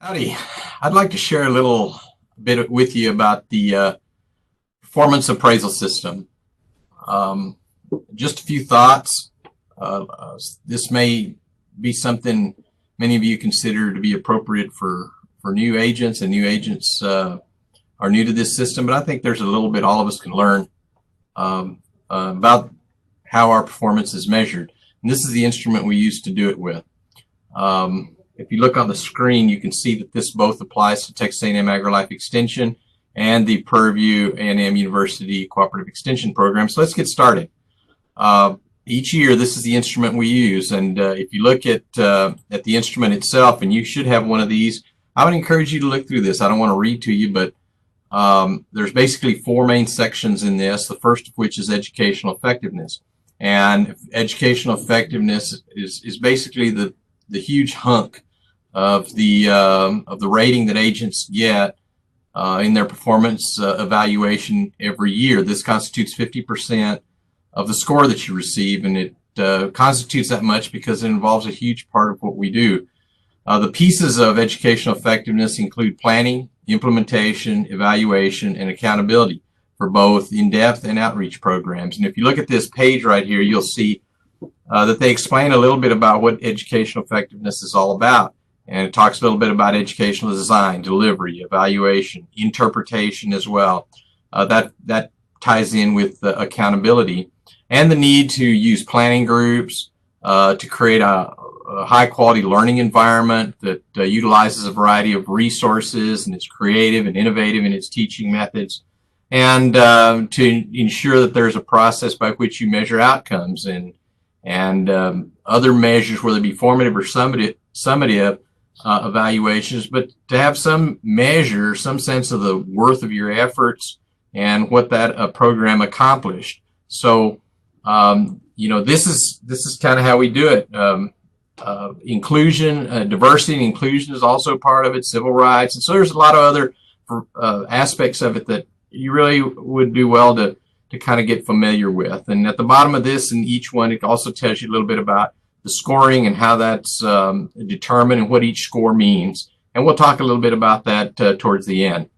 Howdy. I'd like to share a little bit with you about the performance appraisal system. Um, just a few thoughts. This may be something many of you consider to be appropriate for new agents, and new agents are new to this system, but I think there's a little bit all of us can learn about how our performance is measured. And this is the instrument we use to do it with. If you look on the screen, you can see that this both applies to Texas A&M AgriLife Extension and the Prairie View A&M University Cooperative Extension Program. So let's get started. Each year, this is the instrument we use, and if you look at the instrument itself, and you should have one of these, I would encourage you to look through this. I don't want to read to you, but there's basically four main sections in this, the first of which is educational effectiveness. And educational effectiveness is basically the huge hunk of the rating that agents get in their performance evaluation every year. This constitutes 50% of the score that you receive, and it constitutes that much because it involves a huge part of what we do. The pieces of educational effectiveness include planning, implementation, evaluation, and accountability for both in-depth and outreach programs. And if you look at this page right here, you'll see that they explain a little bit about what educational effectiveness is all about. And it talks a little bit about educational design, delivery, evaluation, interpretation as well. That ties in with the accountability and the need to use planning groups to create a high-quality learning environment that utilizes a variety of resources and is creative and innovative in its teaching methods, and to ensure that there's a process by which you measure outcomes and other measures, whether it be formative or summative evaluations, but to have some measure, some sense of the worth of your efforts and what that program accomplished. So, this is kind of how we do it. Inclusion, diversity and inclusion is also part of it, civil rights. And so there's a lot of other aspects of it that you really would do well to kind of get familiar with. And at the bottom of this, and each one, it also tells you a little bit about the scoring and how that's determined and what each score means. And we'll talk a little bit about that towards the end.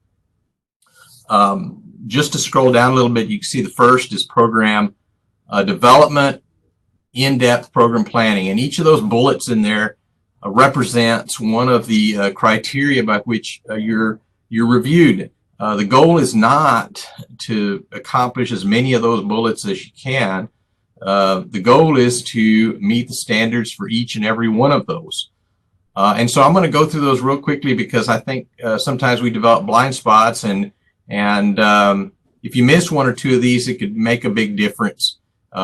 Just to scroll down a little bit, you can see the first is program development, in-depth program planning. And each of those bullets in there represents one of the criteria by which you're reviewed. The goal is not to accomplish as many of those bullets as you can. The goal is to meet the standards for each and every one of those. And so I'm going to go through those real quickly because I think sometimes we develop blind spots, and if you miss one or two of these, it could make a big difference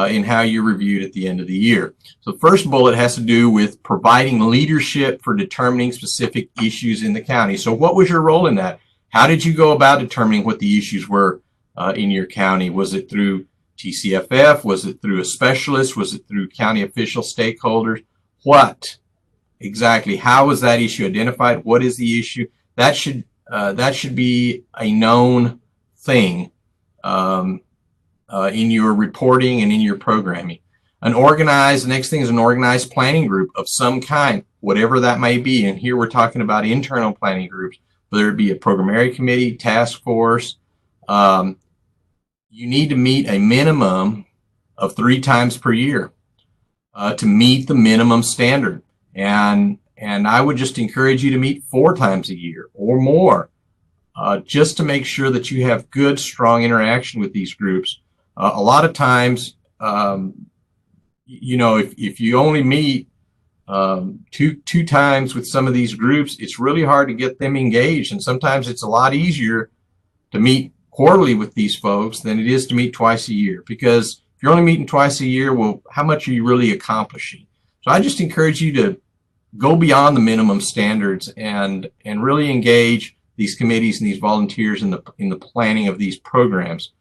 in how you're reviewed at the end of the year. So the first bullet has to do with providing leadership for determining specific issues in the county. So what was your role in that? How did you go about determining what the issues were in your county? Was it through TCFF? Was it through a specialist? Was it through county official stakeholders? What exactly? How was that issue identified? What is the issue? That should be a known thing in your reporting and in your programming. The next thing is an organized planning group of some kind, whatever that may be. And here we're talking about internal planning groups, whether it be a program area committee, task force. You need to meet a minimum of 3 times per year to meet the minimum standard. And I would just encourage you to meet 4 times a year or more, just to make sure that you have good, strong interaction with these groups. A lot of times, if you only meet two times with some of these groups, it's really hard to get them engaged. And sometimes it's a lot easier to meet quarterly with these folks than it is to meet twice a year, because if you're only meeting twice a year, well, how much are you really accomplishing? So I just encourage you to go beyond the minimum standards and really engage these committees and these volunteers in the planning of these programs.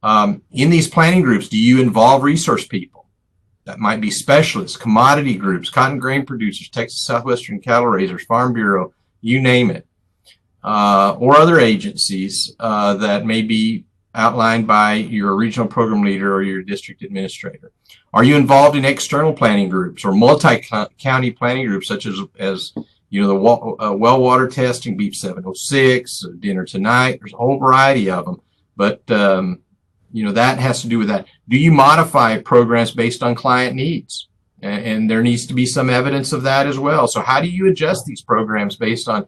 In these planning groups, do you involve resource people? That might be specialists, commodity groups, cotton grain producers, Texas Southwestern cattle raisers, Farm Bureau, you name it, or other agencies that may be outlined by your regional program leader or your district administrator. Are you involved in external planning groups or multi-county planning groups, such as You know, the well water testing, Beep 706, Dinner Tonight. There's a whole variety of them. But, you know, that has to do with that. Do you modify programs based on client needs? And there needs to be some evidence of that as well. So how do you adjust these programs based on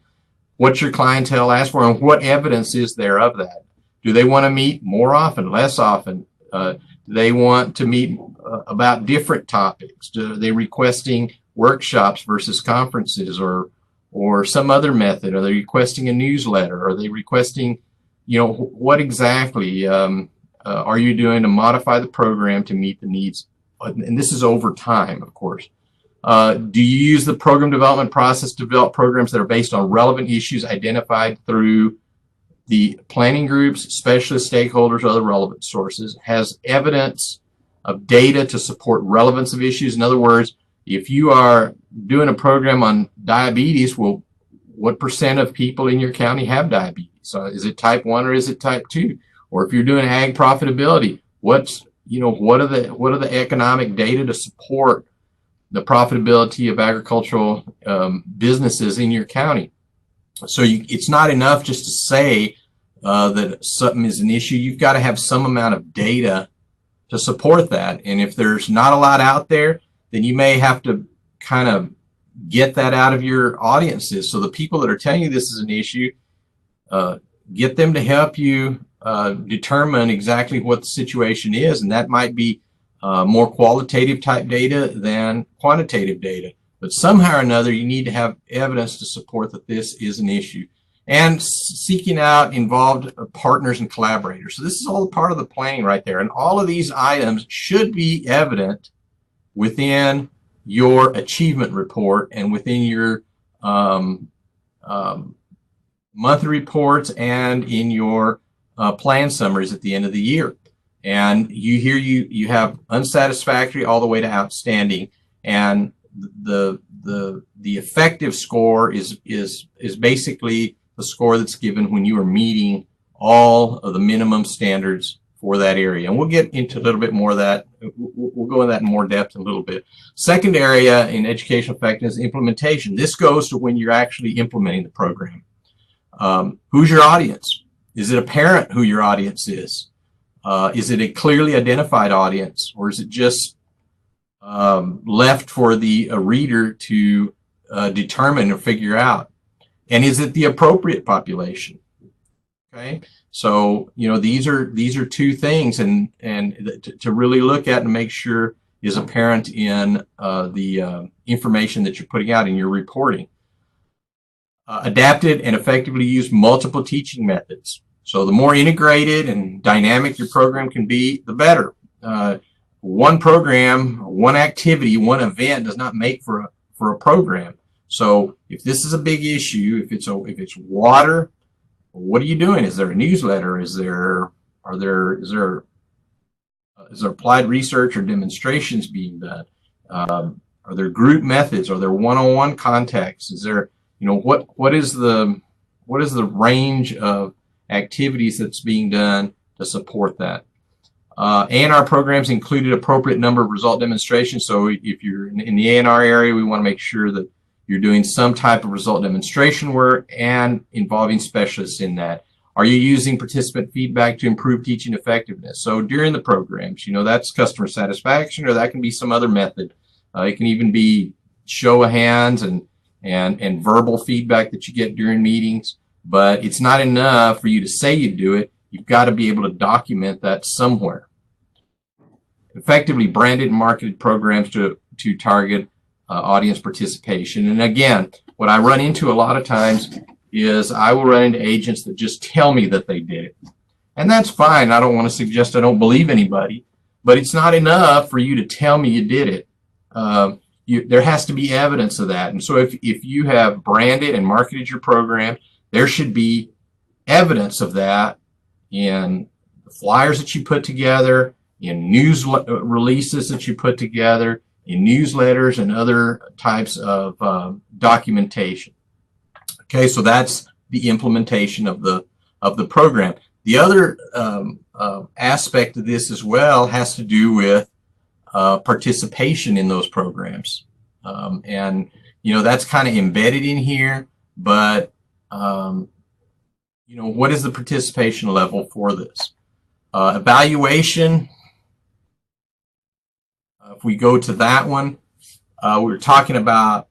what your clientele asks for, and what evidence is there of that? Do they want to meet more often, less often? Do they want to meet about different topics? Are they requesting workshops versus conferences, or some other method? Are they requesting a newsletter? Are they requesting, you know, what exactly are you doing to modify the program to meet the needs? And this is over time, of course. Do you use the program development process to develop programs that are based on relevant issues identified through the planning groups, specialist stakeholders, other relevant sources? Has evidence of data to support relevance of issues? In other words, if you are doing a program on diabetes, well, what % of people in your county have diabetes? Is it type 1 or is it type 2? Or if you're doing ag profitability, what are the economic data to support the profitability of agricultural businesses in your county? So it's not enough just to say that something is an issue. You've got to have some amount of data to support that. And if there's not a lot out there, then you may have to kind of get that out of your audiences. So the people that are telling you this is an issue, get them to help you determine exactly what the situation is. And that might be more qualitative type data than quantitative data. But somehow or another, you need to have evidence to support that this is an issue. And seeking out involved partners and collaborators. So this is all part of the planning right there. And all of these items should be evident within your achievement report and within your monthly reports and in your plan summaries at the end of the year. And you have unsatisfactory all the way to outstanding, and the effective score is basically the score that's given when you are meeting all of the minimum standards for that area. And we'll get into a little bit more of that. We'll go into that in more depth in a little bit. Second area in educational effectiveness, implementation. This goes to when you're actually implementing the program. Who's your audience? Is it apparent who your audience is? Is it a clearly identified audience, or is it just left for the reader to determine or figure out? And is it the appropriate population? Okay, so you know these are two things, and to really look at and make sure is apparent in the information that you're putting out in your reporting. Adapted and effectively use multiple teaching methods. So the more integrated and dynamic your program can be, the better. One program, one activity, one event does not make for a program. So if this is a big issue, if it's water, what are you doing? Is there a newsletter? Is there applied research or demonstrations being done? Are there group methods? Are there one-on-one contacts? Is there, you know, what is the range of activities that's being done to support that? And our programs included appropriate number of result demonstrations. So if you're in the A&R area, we want to make sure that you're doing some type of result demonstration work and involving specialists in that. Are you using participant feedback to improve teaching effectiveness? So during the programs, you know, that's customer satisfaction, or that can be some other method. It can even be show of hands and verbal feedback that you get during meetings. But it's not enough for you to say you do it. You've got to be able to document that somewhere. Effectively branded and marketed programs to target audience participation. And again, what I run into a lot of times is I will run into agents that just tell me that they did it. And that's fine. I don't want to suggest I don't believe anybody, but it's not enough for you to tell me you did it. There has to be evidence of that. And so if you have branded and marketed your program, there should be evidence of that in the flyers that you put together, in news releases that you put together, in newsletters and other types of documentation. Okay, so that's the implementation of the program. The other aspect of this as well has to do with participation in those programs. And that's kind of embedded in here, but what is the participation level for this? Evaluation, if we go to that one, we're talking about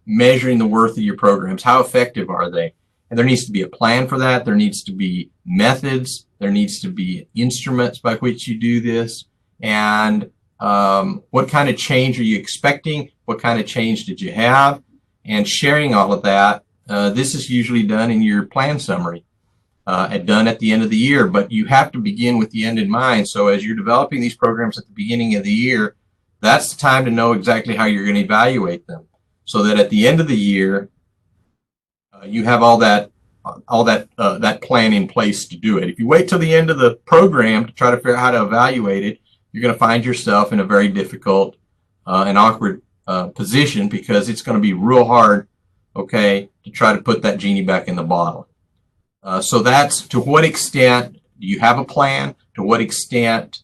measuring the worth of your programs. How effective are they? And there needs to be a plan for that. There needs to be methods. There needs to be instruments by which you do this. And what kind of change are you expecting? What kind of change did you have? And sharing all of that. This is usually done in your plan summary, done at the end of the year, but you have to begin with the end in mind. So as you're developing these programs at the beginning of the year, that's the time to know exactly how you're going to evaluate them, so that at the end of the year, you have all that plan in place to do it. If you wait till the end of the program to try to figure out how to evaluate it, you're going to find yourself in a very difficult and awkward position, because it's going to be real hard, okay, to try to put that genie back in the bottle. So that's, to what extent do you have a plan? To what extent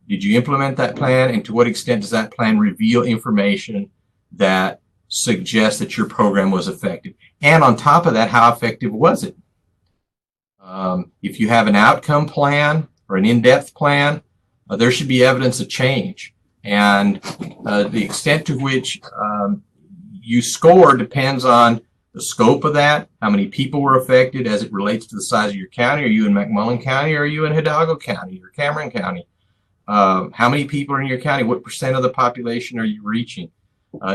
did you implement that plan? And to what extent does that plan reveal information that suggests that your program was effective? And on top of that, how effective was it? If you have an outcome plan or an in-depth plan, there should be evidence of change. And the extent to which you score depends on the scope of that, how many people were affected as it relates to the size of your county. Are you in McMullen County, or are you in Hidalgo County or Cameron County? How many people are in your county? What % of the population are you reaching?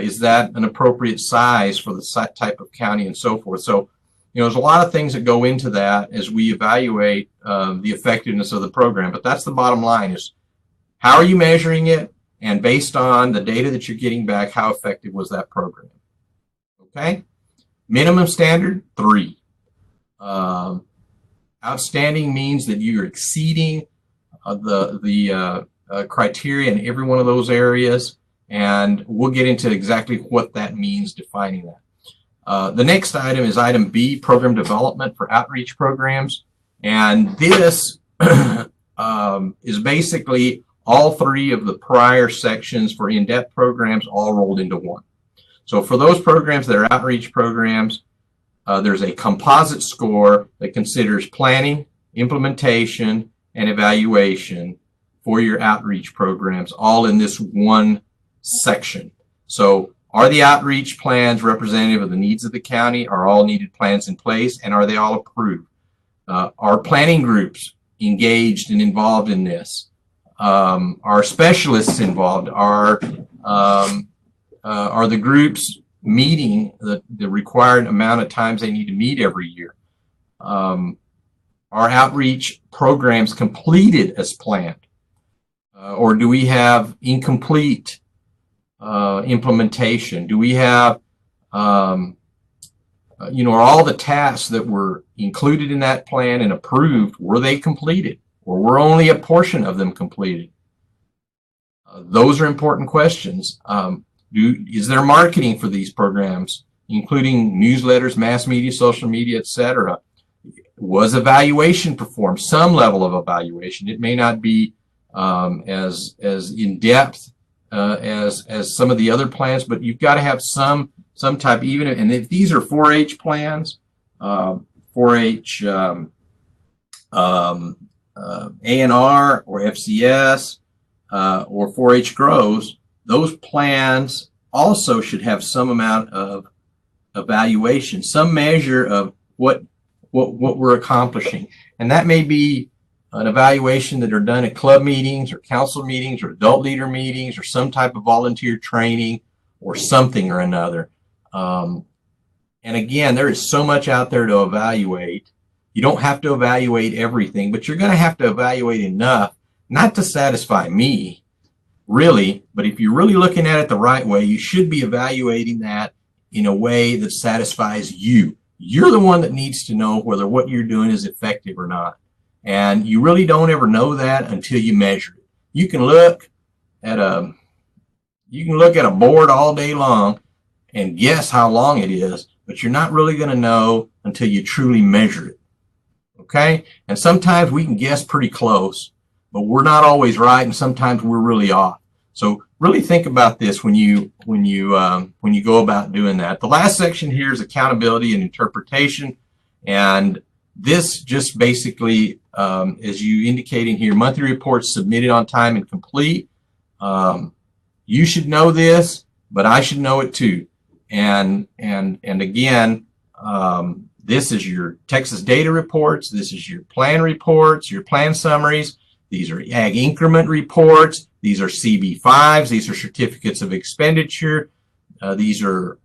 Is that an appropriate size for the type of county, and so forth? So, there's a lot of things that go into that as we evaluate the effectiveness of the program. But that's the bottom line: is how are you measuring it? And based on the data that you're getting back, how effective was that program? Okay. Minimum standard, 3. Outstanding means that you're exceeding the criteria in every one of those areas, and we'll get into exactly what that means, defining that. The next item is item B, program development for outreach programs, and this is basically all 3 of the prior sections for in-depth programs all rolled into one. So for those programs that are outreach programs, there's a composite score that considers planning, implementation, and evaluation for your outreach programs, all in this one section. So are the outreach plans representative of the needs of the county? Are all needed plans in place? And are they all approved? Are planning groups engaged and involved in this? Are specialists involved? Are the groups meeting the required amount of times they need to meet every year? Are outreach programs completed as planned? Or do we have incomplete implementation? Do we have, are all the tasks that were included in that plan and approved, were they completed? Or were only a portion of them completed? Those are important questions. Is there marketing for these programs, including newsletters, mass media, social media, etc.? Was evaluation performed? Some level of evaluation. It may not be as in depth as some of the other plans, but you've got to have some type, even. And if these are 4-H plans, 4-H A&R or FCS or 4-H Grows, those plans also should have some amount of evaluation, some measure of what we're accomplishing. And that may be an evaluation that are done at club meetings or council meetings or adult leader meetings or some type of volunteer training or something or another. And again, there is so much out there to evaluate. You don't have to evaluate everything, but you're going to have to evaluate enough, not to satisfy me, really, but if you're really looking at it the right way, you should be evaluating that in a way that satisfies you. You're the one that needs to know whether what you're doing is effective or not. And you really don't ever know that until you measure it. You can look at a board all day long and guess how long it is, but you're not really going to know until you truly measure it. Okay? And sometimes we can guess pretty close, but we're not always right, and sometimes we're really off. So really think about this when you go about doing that. The last section here is accountability and interpretation, and this just basically, as you indicating here, monthly reports submitted on time and complete. You should know this, but I should know it too. And again, this is your Texas data reports. This is your plan reports, your plan summaries. These are ag increment reports. These are CB5s. These are certificates of expenditure. These are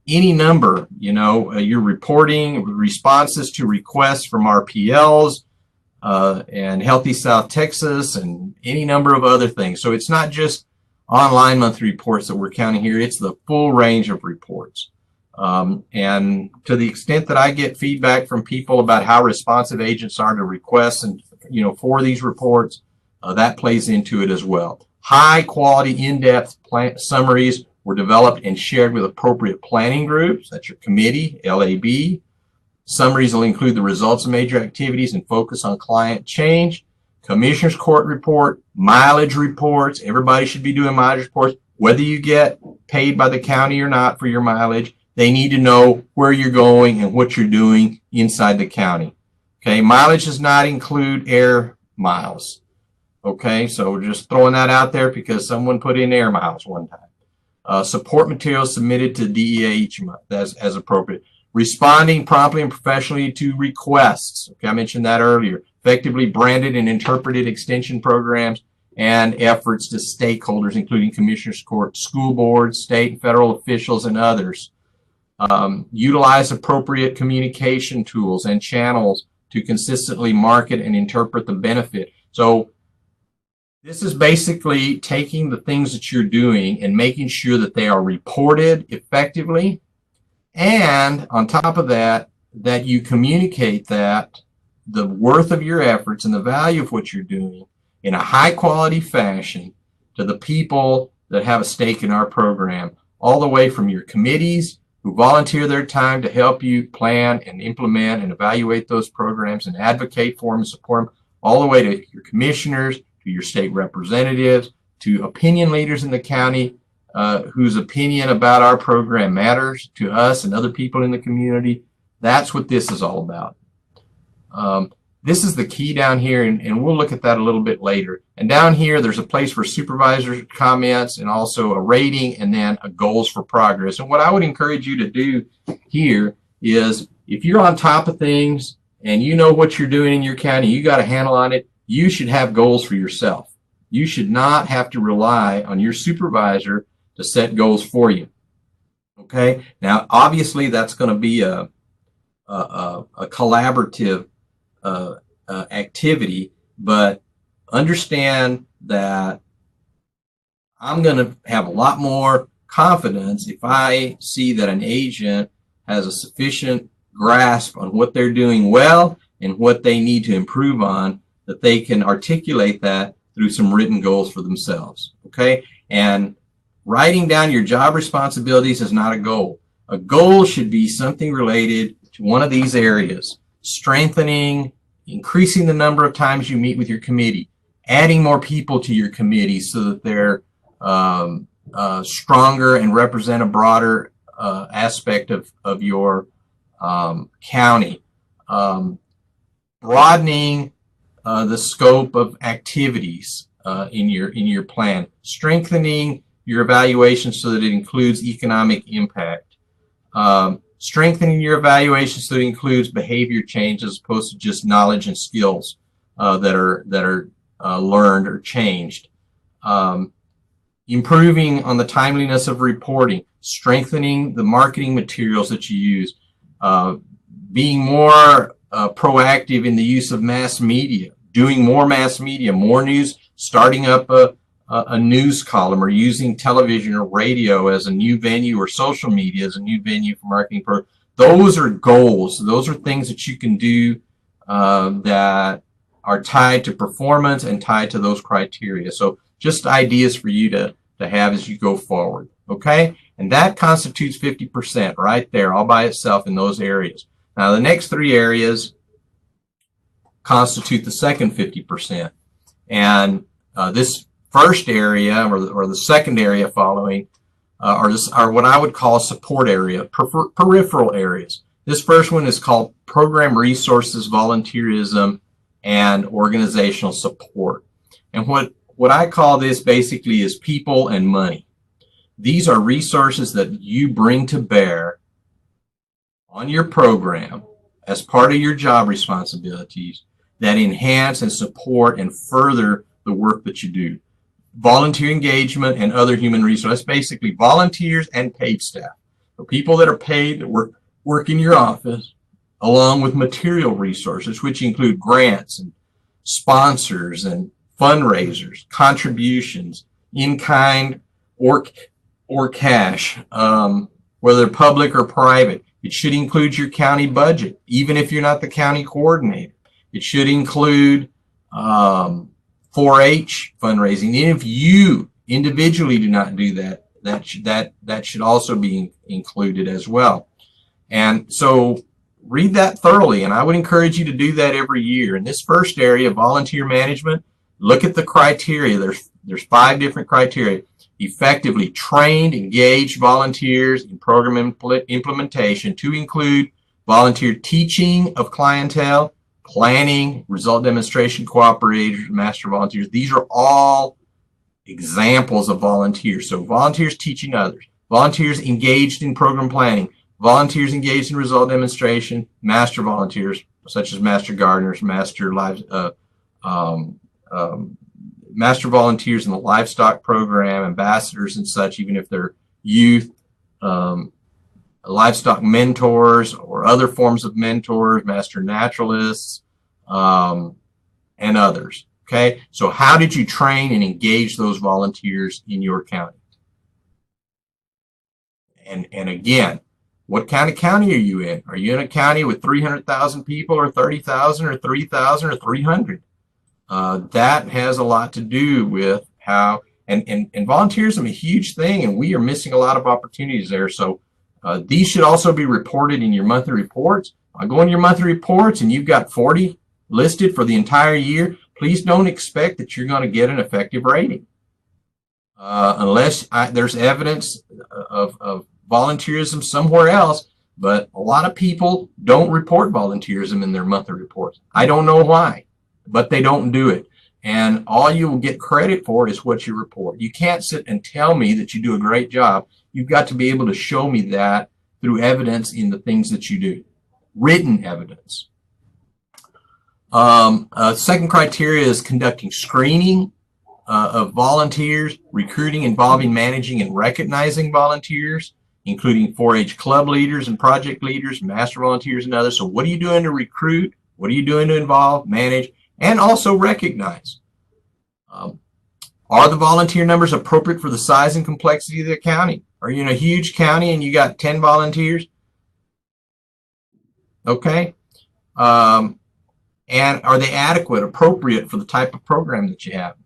any number, you're reporting responses to requests from RPLs and Healthy South Texas and any number of other things. So it's not just online monthly reports that we're counting here. It's the full range of reports. And to the extent that I get feedback from people about how responsive agents are to requests and, for these reports, that plays into it as well. High quality, in-depth summaries were developed and shared with appropriate planning groups. That's your committee, LAB. Summaries will include the results of major activities and focus on client change. Commissioner's Court report, mileage reports. Everybody should be doing mileage reports, whether you get paid by the county or not for your mileage. They need to know where you're going and what you're doing inside the county. Okay, mileage does not include air miles. Okay, so just throwing that out there because someone put in air miles one time. Support materials submitted to DEA each month as appropriate. Responding promptly and professionally to requests. Okay, I mentioned that earlier. Effectively branded and interpreted extension programs and efforts to stakeholders, including Commissioners Court, school boards, state and federal officials, and others. Utilize appropriate communication tools and channels to consistently market and interpret the benefit. So this is basically taking the things that you're doing and making sure that they are reported effectively. And on top of that, that you communicate that the worth of your efforts and the value of what you're doing in a high quality fashion to the people that have a stake in our program, all the way from your committees who volunteer their time to help you plan and implement and evaluate those programs and advocate for them and support them, all the way to your commissioners, to your state representatives, to opinion leaders in the county whose opinion about our program matters to us and other people in the community. That's what this is all about. This is the key down here, and we'll look at that a little bit later. And down here, there's a place for supervisor comments and also a rating and then a goals for progress. And what I would encourage you to do here is, if you're on top of things and you know what you're doing in your county, you got a handle on it, you should have goals for yourself. You should not have to rely on your supervisor to set goals for you. Okay? Now, obviously, that's going to be a collaborative activity, but understand that I'm going to have a lot more confidence if I see that an agent has a sufficient grasp on what they're doing well and what they need to improve on, that they can articulate that through some written goals for themselves. Okay? And writing down your job responsibilities is not a goal. A goal should be something related to one of these areas: strengthening, increasing the number of times you meet with your committee, adding more people to your committee so that they're stronger and represent a broader aspect of your county, broadening the scope of activities in your plan, strengthening your evaluation so that it includes economic impact, strengthening your evaluation so that it includes behavior change as opposed to just knowledge and skills that are learned or changed, improving on the timeliness of reporting, strengthening the marketing materials that you use, being more proactive in the use of mass media, doing more mass media, more news, starting up a news column, or using television or radio as a new venue, or social media as a new venue for marketing. Those are goals. Those are things that you can do that are tied to performance and tied to those criteria. So just ideas for you to have as you go forward. Okay? And that constitutes 50% right there, all by itself in those areas. Now, the next three areas constitute the second 50%. And this first area or the second area following are what I would call support area, peripheral areas. This first one is called program resources, volunteerism, and organizational support. And what I call this basically is people and money. These are resources that you bring to bear on your program as part of your job responsibilities that enhance and support and further the work that you do. Volunteer engagement and other human resources, basically volunteers and paid staff. So people that are paid that work in your office, along with material resources, which include grants and sponsors and fundraisers, contributions, in-kind or cash, whether public or private. It should include your county budget, even if you're not the county coordinator. It should include 4-H fundraising. And if you individually do not do that, that should also be included as well. And so read that thoroughly, and I would encourage you to do that every year. In this first area, volunteer management, look at the criteria. There's 5 different criteria. Effectively trained, engaged volunteers in program implementation, to include volunteer teaching of clientele, planning, result demonstration cooperators, master volunteers. These are all examples of volunteers. So volunteers teaching others, volunteers engaged in program planning, volunteers engaged in result demonstration, master volunteers such as master gardeners, master volunteers in the livestock program, ambassadors and such, even if they're youth, livestock mentors or other forms of mentors, master naturalists, and others. Okay, so how did you train and engage those volunteers in your county? And again, what kind of county are you in? Are you in a county with 300,000 people or 30,000 or 3,000 or 300? That has a lot to do with how, and volunteerism is a huge thing, and we are missing a lot of opportunities there. So these should also be reported in your monthly reports. I go in your monthly reports and you've got 40 listed for the entire year. Please don't expect that you're going to get an effective rating unless there's evidence of volunteerism somewhere else. But a lot of people don't report volunteerism in their monthly reports. I don't know why, but they don't do it. And all you will get credit for is what you report. You can't sit and tell me that you do a great job. You've got to be able to show me that through evidence in the things that you do, written evidence. Second criteria is conducting screening of volunteers, recruiting, involving, managing, and recognizing volunteers, including 4-H club leaders and project leaders, master volunteers, and others. So what are you doing to recruit? What are you doing to involve, manage, and also recognize? Are the volunteer numbers appropriate for the size and complexity of the county? Are you in a huge county and you got 10 volunteers? Okay. And are they adequate, appropriate for the type of program that you have?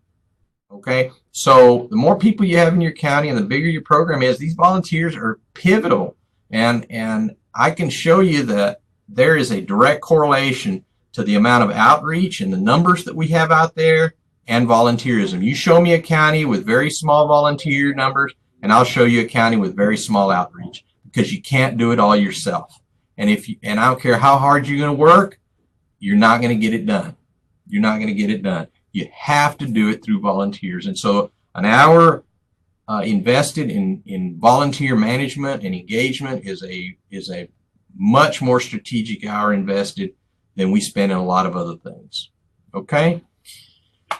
Okay. So the more people you have in your county and the bigger your program is, these volunteers are pivotal. And I can show you that there is a direct correlation to the amount of outreach and the numbers that we have out there and volunteerism. You show me a county with very small volunteer numbers, and I'll show you a county with very small outreach, because you can't do it all yourself. And I don't care how hard you're going to work, you're not going to get it done. You're not going to get it done. You have to do it through volunteers. And so an hour invested in volunteer management and engagement is a much more strategic hour invested than we spend in a lot of other things. Okay.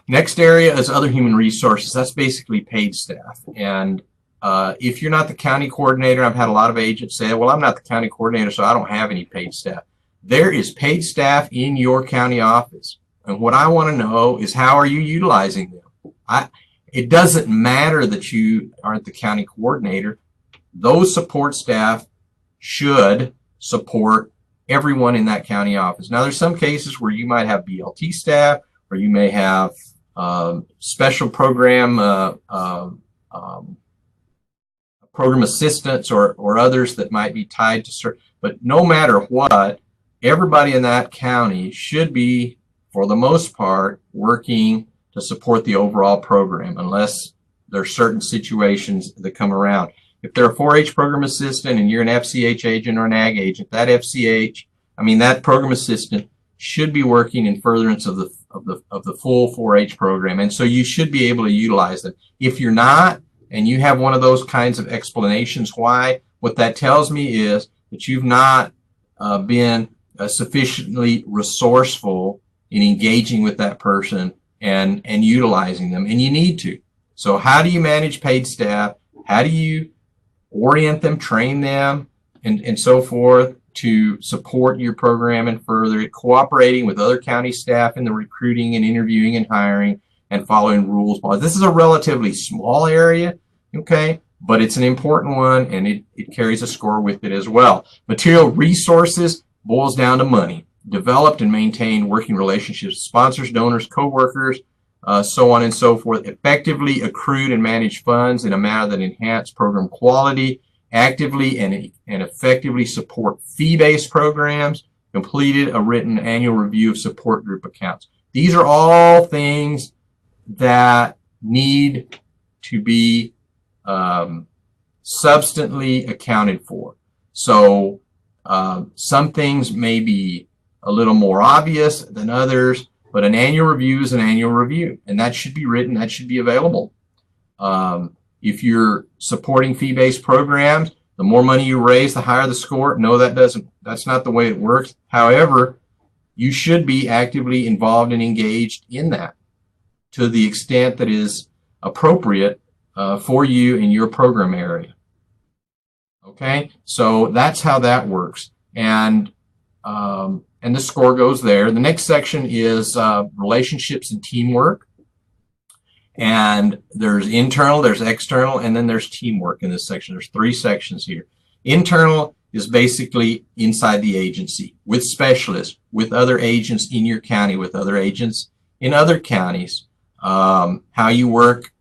Next area is other human resources. That's basically paid staff. And if you're not the county coordinator, I've had a lot of agents say, well, I'm not the county coordinator, so I don't have any paid staff. There is paid staff in your county office. And what I want to know is, how are you utilizing them? It doesn't matter that you aren't the county coordinator. Those support staff should support everyone in that county office. Now, there's some cases where you might have BLT staff, or you may have special program program assistants or others that might be tied to certain. But no matter what, everybody in that county should be, for the most part, working to support the overall program unless there are certain situations that come around. If they're a 4-H program assistant and you're an FCH agent or an ag agent, that program assistant should be working in furtherance of the full 4-H program, and so you should be able to utilize them. If you're not, and you have one of those kinds of explanations why, what that tells me is that you've not been sufficiently resourceful in engaging with that person and utilizing them, and you need to. So how do you manage paid staff? How do you orient them, train them, and so forth to support your program and further it, cooperating with other county staff in the recruiting and interviewing and hiring and following rules. This is a relatively small area, okay, but it's an important one, and it carries a score with it as well. Material resources boils down to money. Developed and maintain working relationships with sponsors, donors, co-workers, so on and so forth. Effectively accrued and managed funds in a manner that enhance program quality. Actively and effectively support fee-based programs. Completed a written annual review of support group accounts. These are all things that need to be substantially accounted for. So some things may be a little more obvious than others, but an annual review is an annual review, and that should be written, that should be available. If you're supporting fee-based programs, the more money you raise, the higher the score. No, that's not the way it works. However, you should be actively involved and engaged in that to the extent that is appropriate for you in your program area. Okay, so that's how that works, and the score goes there. The next section is relationships and teamwork. And there's internal, there's external, and then there's teamwork in this section. There's 3 sections here. Internal is basically inside the agency, with specialists, with other agents in your county, with other agents in other counties, how you work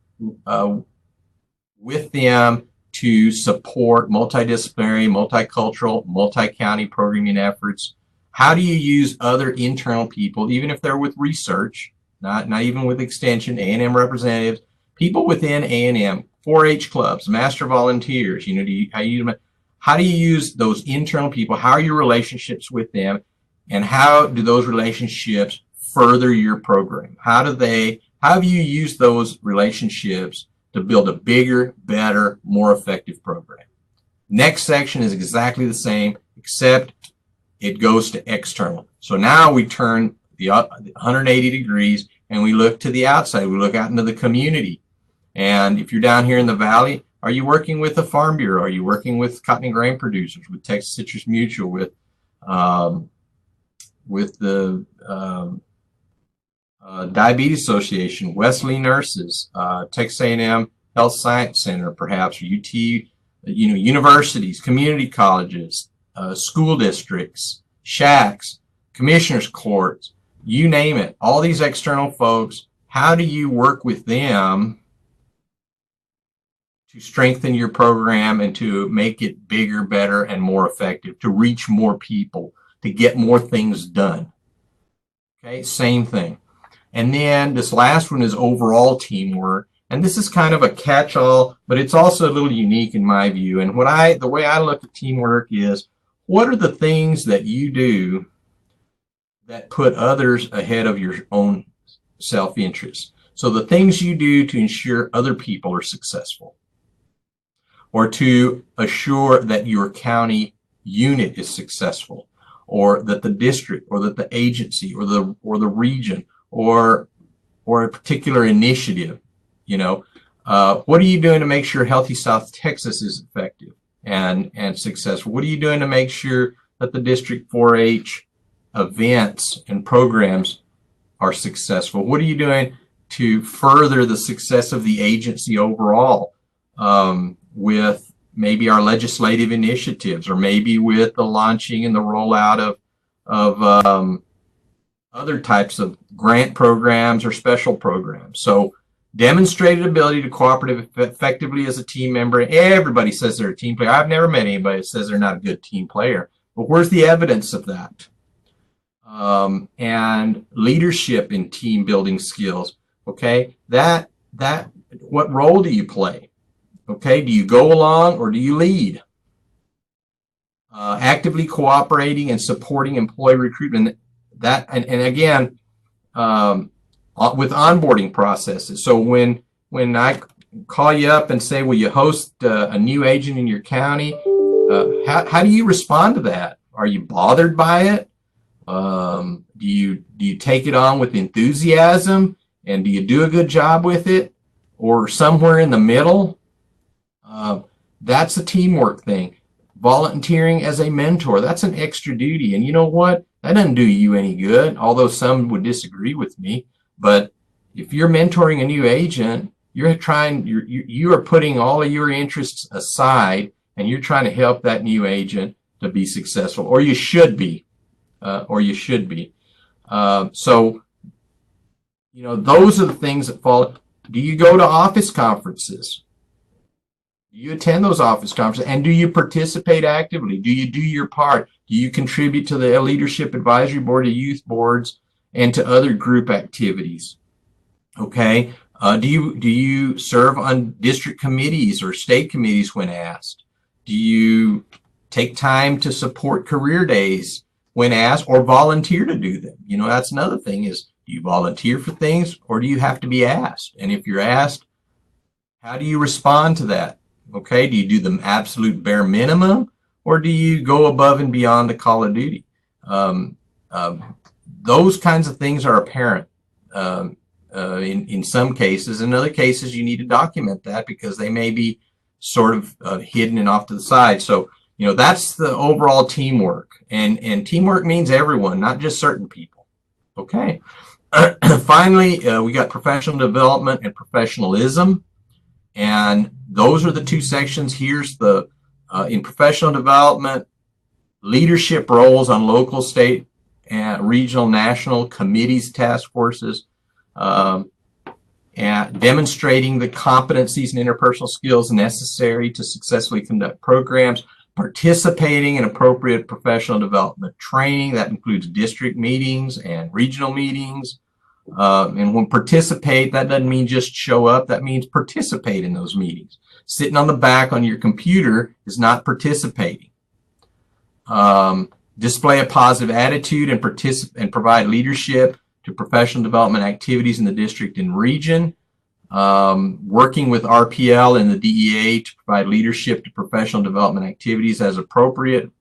with them to support multidisciplinary, multicultural, multi-county programming efforts. How do you use other internal people, even if they're with research, not even with extension, A&M representatives, people within A&M, 4-H clubs, master volunteers, how do you use those internal people? How are your relationships with them? And how do those relationships further your program? How have you used those relationships to build a bigger, better, more effective program? Next section is exactly the same, except it goes to external. So now we turn the 180 degrees and we look to the outside. We look out into the community. And if you're down here in the valley, are you working with the Farm Bureau? Are you working with cotton and grain producers, with Texas Citrus Mutual, with the Diabetes Association, Wesley Nurses, Texas A&M Health Science Center, perhaps, UT, universities, community colleges, school districts, shacks, commissioners' courts, you name it, all these external folks. How do you work with them to strengthen your program and to make it bigger, better, and more effective, to reach more people, to get more things done? Okay, same thing. And then this last one is overall teamwork. And this is kind of a catch-all, but it's also a little unique in my view. And the way I look at teamwork is, what are the things that you do that put others ahead of your own self-interest? So the things you do to ensure other people are successful, or to assure that your county unit is successful, or that the district, or that the agency, or the region, or a particular initiative, what are you doing to make sure Healthy South Texas is effective and successful? What are you doing to make sure that the District 4-H events and programs are successful? What are you doing to further the success of the agency overall, with maybe our legislative initiatives, or maybe with the launching and the rollout of other types of grant programs or special programs? So demonstrated ability to cooperate effectively as a team member. Everybody says they're a team player. I've never met anybody that says they're not a good team player. But where's the evidence of that? And leadership in team building skills. Okay, what role do you play? Okay, do you go along or do you lead? Actively cooperating and supporting employee recruitment. And again, with onboarding processes. So when I call you up and say, will you host a new agent in your county? How do you respond to that? Are you bothered by it? Do you take it on with enthusiasm, and do you do a good job with it, or somewhere in the middle? That's a teamwork thing. Volunteering as a mentor, that's an extra duty, and you know what? That doesn't do you any good, although some would disagree with me. But if you're mentoring a new agent, you are putting all of your interests aside, and you're trying to help that new agent to be successful, or you should be. So, you know, those are the things that fall. Do you go to office conferences? Do you attend those office conferences? And do you participate actively? Do you do your part? Do you contribute to the leadership advisory board, to youth boards, and to other group activities? Okay. Do you serve on district committees or state committees when asked? Do you take time to support career days when asked, or volunteer to do them? You know, that's another thing, is do you volunteer for things, or do you have to be asked? And if you're asked, how do you respond to that? Okay, do you do the absolute bare minimum, or do you go above and beyond the call of duty? Those kinds of things are apparent in some cases. In other cases, you need to document that because they may be sort of hidden and off to the side. So, you know, that's the overall teamwork. And teamwork means everyone, not just certain people. Okay. Finally, we got professional development and professionalism. And those are the two sections. Here's the, in professional development, leadership roles on local, state, and regional, national committees, task forces, and demonstrating the competencies and interpersonal skills necessary to successfully conduct programs, participating in appropriate professional development training. That includes district meetings and regional meetings. And when participate, that doesn't mean just show up. That means participate in those meetings. Sitting on the back on your computer is not participating. Display a positive attitude and provide leadership to professional development activities in the district and region. Working with RPL and the DEA to provide leadership to professional development activities as appropriate.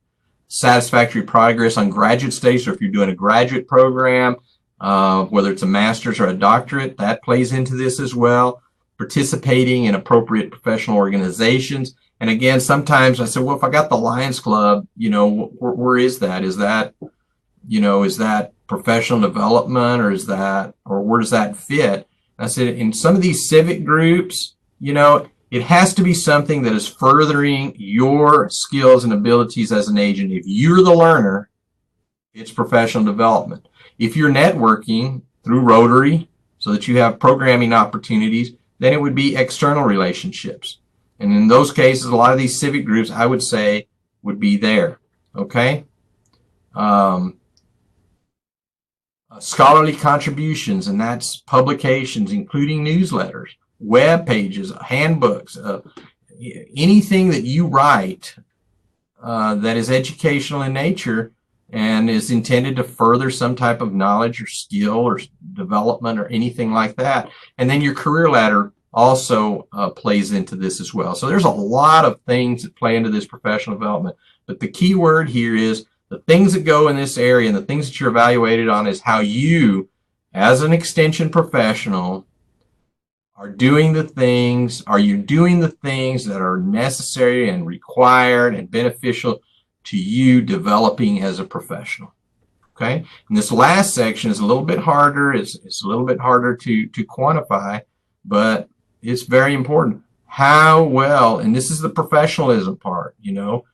Satisfactory progress on graduate stage. So if you're doing a graduate program, whether it's a master's or a doctorate, that plays into this as well. Participating in appropriate professional organizations. And again, sometimes I said, well, if I got the Lions Club, you know, where is that? Is that, you know, is that professional development, or where does that fit? I said, in some of these civic groups, you know, it has to be something that is furthering your skills and abilities as an agent. If you're the learner, it's professional development. If you're networking through Rotary so that you have programming opportunities, then it would be external relationships. And in those cases, a lot of these civic groups, I would say, would be there. Okay. Scholarly contributions, and that's publications, including newsletters, web pages, handbooks, anything that you write that is educational in nature and is intended to further some type of knowledge or skill or development or anything like that. And then your career ladder also plays into this as well. So there's a lot of things that play into this professional development. But the key word here is the things that go in this area, and the things that you're evaluated on is how you, as an extension professional, are doing the things, are you doing the things that are necessary and required and beneficial to you developing as a professional. Okay, and this last section is a little bit harder. It's a little bit harder to quantify, but it's very important. How well, and this is the professionalism part, you know,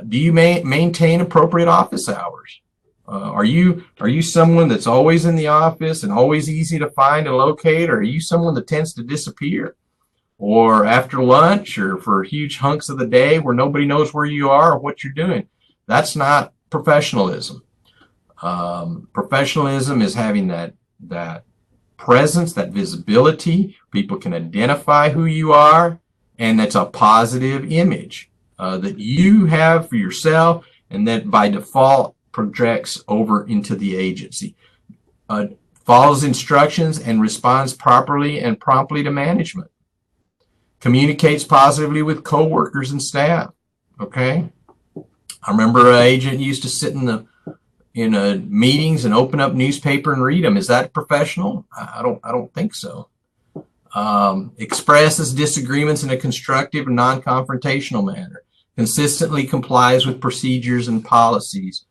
do you maintain appropriate office hours? Are you someone that's always in the office and always easy to find and locate, or are you someone that tends to disappear? Or after lunch, or for huge hunks of the day where nobody knows where you are or what you're doing? That's not professionalism. Professionalism is having that presence, that visibility. People can identify who you are, and that's a positive image that you have for yourself, and that by default projects over into the agency. Follows instructions and responds properly and promptly to management. Communicates positively with coworkers and staff. Okay, I remember an agent used to sit in meetings and open up newspaper and read them. Is that professional? I don't think so. Expresses disagreements in a constructive and non-confrontational manner. Consistently complies with procedures and policies.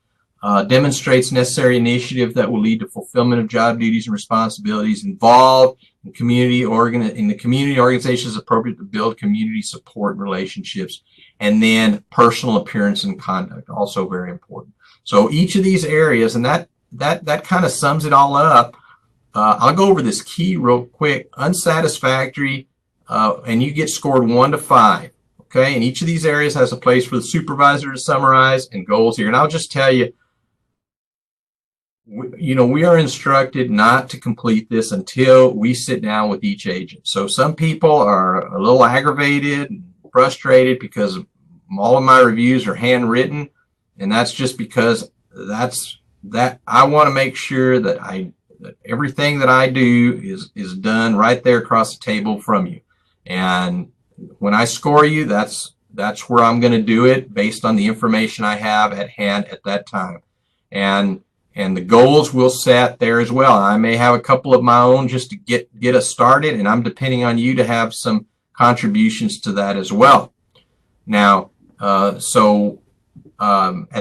Demonstrates necessary initiative that will lead to fulfillment of job duties and responsibilities. Involved in the community organizations appropriate to build community support relationships. And then personal appearance and conduct, also very important. So each of these areas, and that kind of sums it all up. I'll go over this key real quick. Unsatisfactory, and you get scored 1 to 5. Okay, and each of these areas has a place for the supervisor to summarize and goals here. And I'll just tell you, we are instructed not to complete this until we sit down with each agent. So some people are a little aggravated and frustrated because all of my reviews are handwritten, and that's just because I want to make sure that everything that I do is done right there across the table from you. And when I score you, that's where I'm going to do it based on the information I have at hand at that time. And the goals we'll set there as well. I may have a couple of my own just to get us started, and I'm depending on you to have some contributions to that as well. Now, at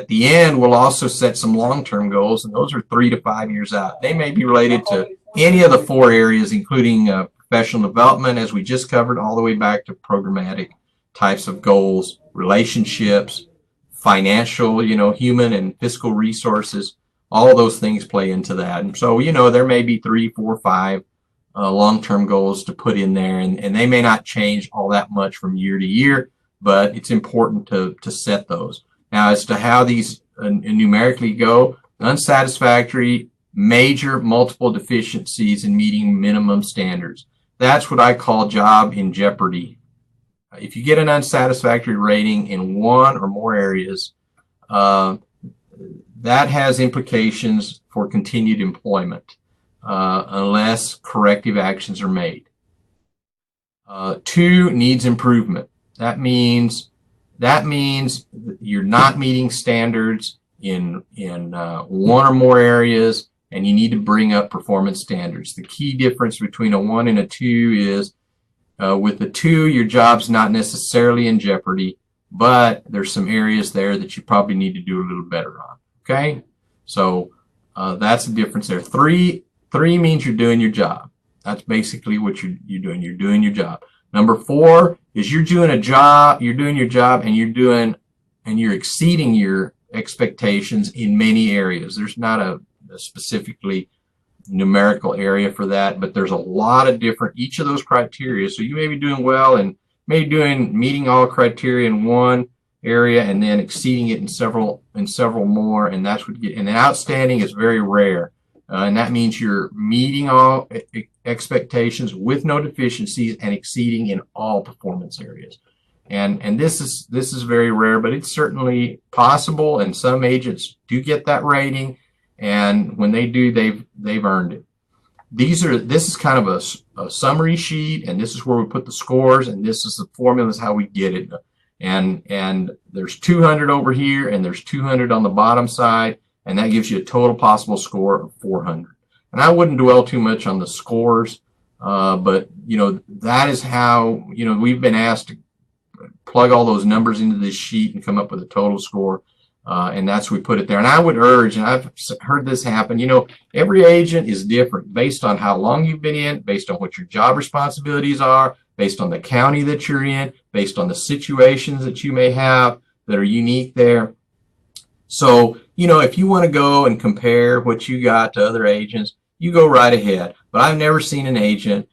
the end, we'll also set some long-term goals, and those are 3 to 5 years out. They may be related to any of the 4 areas, including professional development, as we just covered, all the way back to programmatic types of goals, relationships, financial, human and fiscal resources. All of those things play into that. And so, there may be 3, 4, 5 long-term goals to put in there, and they may not change all that much from year to year, but it's important to set those. Now, as to how these numerically go, unsatisfactory, major multiple deficiencies in meeting minimum standards. That's what I call job in jeopardy. If you get an unsatisfactory rating in 1 or more areas, that has implications for continued employment unless corrective actions are made. 2, needs improvement. That means you're not meeting standards in 1 or more areas, and you need to bring up performance standards. The key difference between a 1 and a 2 is with the 2, your job's not necessarily in jeopardy, but there's some areas there that you probably need to do a little better on. Okay, so that's the difference there. 3 means you're doing your job. That's basically what you're doing. You're doing your job. Number 4 is you're doing your job, and you're exceeding your expectations in many areas. There's not a specifically numerical area for that, but there's a lot of different, each of those criteria. So you may be doing well and meeting all criteria in 1 area and then exceeding it in several more, and that's what and then outstanding is very rare, and that means you're meeting all expectations with no deficiencies and exceeding in all performance areas. And this is very rare, but it's certainly possible, and some agents do get that rating, and when they do, they've earned it. This is kind of a summary sheet, and this is where we put the scores, and this is the formulas how we get it. And there's 200 over here, and there's 200 on the bottom side, and that gives you a total possible score of 400. And I wouldn't dwell too much on the scores, but that is how we've been asked to plug all those numbers into this sheet and come up with a total score, and that's we put it there. And I would urge, and I've heard this happen, every agent is different based on how long you've been in, based on what your job responsibilities are, based on the county that you're in, based on the situations that you may have that are unique there. So, if you want to go and compare what you got to other agents, you go right ahead. But I've never seen an agent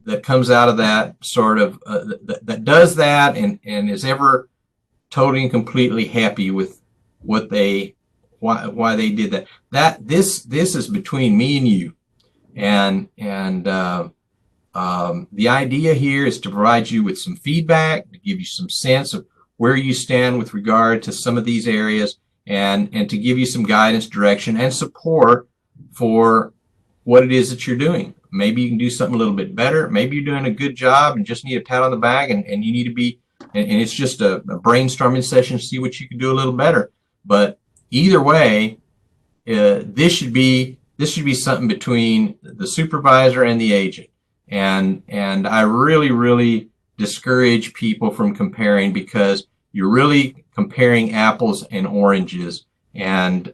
that comes out of that sort of, that does that and is ever totally and completely happy with what why they did that. This is between me and you. And the idea here is to provide you with some feedback, to give you some sense of where you stand with regard to some of these areas, and to give you some guidance, direction, and support for what it is that you're doing. Maybe you can do something a little bit better. Maybe you're doing a good job and just need a pat on the back, and you need to be, and it's just a brainstorming session to see what you can do a little better. But either way, this should be something between the supervisor and the agent. And I really discourage people from comparing, because you're really comparing apples and oranges, and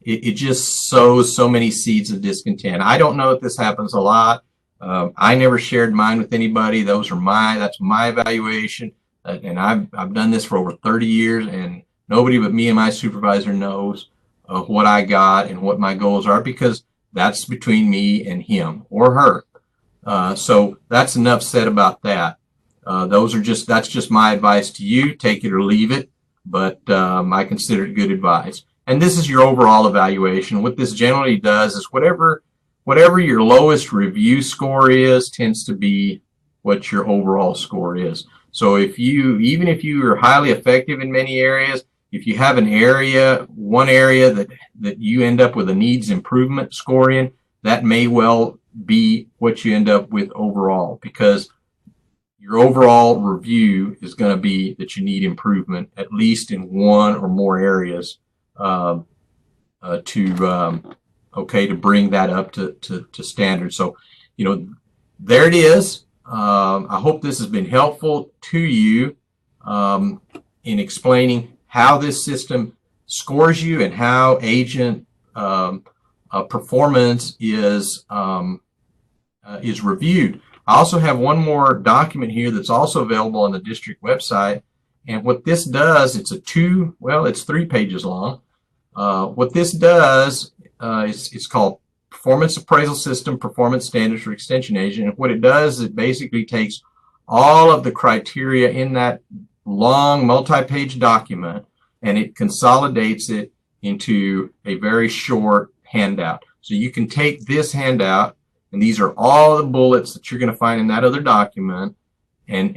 it just sows so many seeds of discontent. I don't know if this happens a lot. I never shared mine with anybody. That's my evaluation, and I've done this for over 30 years, and nobody but me and my supervisor knows what I got and what my goals are, because that's between me and him or her. So that's enough said about that. That's just my advice to you. Take it or leave it, but I consider it good advice. And this is your overall evaluation. What this generally does is whatever your lowest review score is tends to be what your overall score is. So even if you are highly effective in many areas, if you have one area that you end up with a needs improvement score in, that may well be what you end up with overall, because your overall review is going to be that you need improvement, at least in one or more areas, to bring that up to standard. So, there it is. I hope this has been helpful to you in explaining how this system scores you and how agent performance is reviewed. I also have one more document here that's also available on the district website. And what this does, it's 3 pages long. What this does it's called Performance Appraisal System, Performance Standards for Extension Agent. And what it does, it basically takes all of the criteria in that long multi-page document, and it consolidates it into a very short handout. So you can take this handout, and these are all the bullets that you're going to find in that other document, and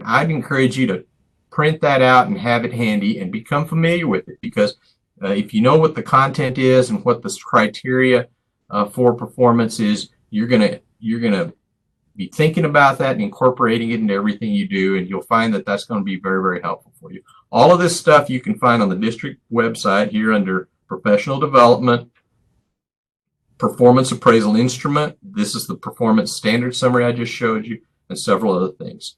I'd encourage you to print that out and have it handy and become familiar with it, because if you know what the content is and what the criteria for performance is, you're gonna be thinking about that and incorporating it into everything you do, and you'll find that that's going to be very helpful for you. All of this stuff you can find on the district website here under Professional Development, Performance Appraisal Instrument. This is the Performance Standard Summary I just showed you, and several other things.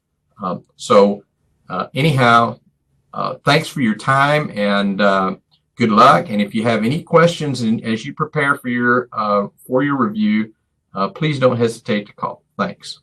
Anyhow, thanks for your time, and good luck. And if you have any questions as you prepare for your review, please don't hesitate to call. Thanks.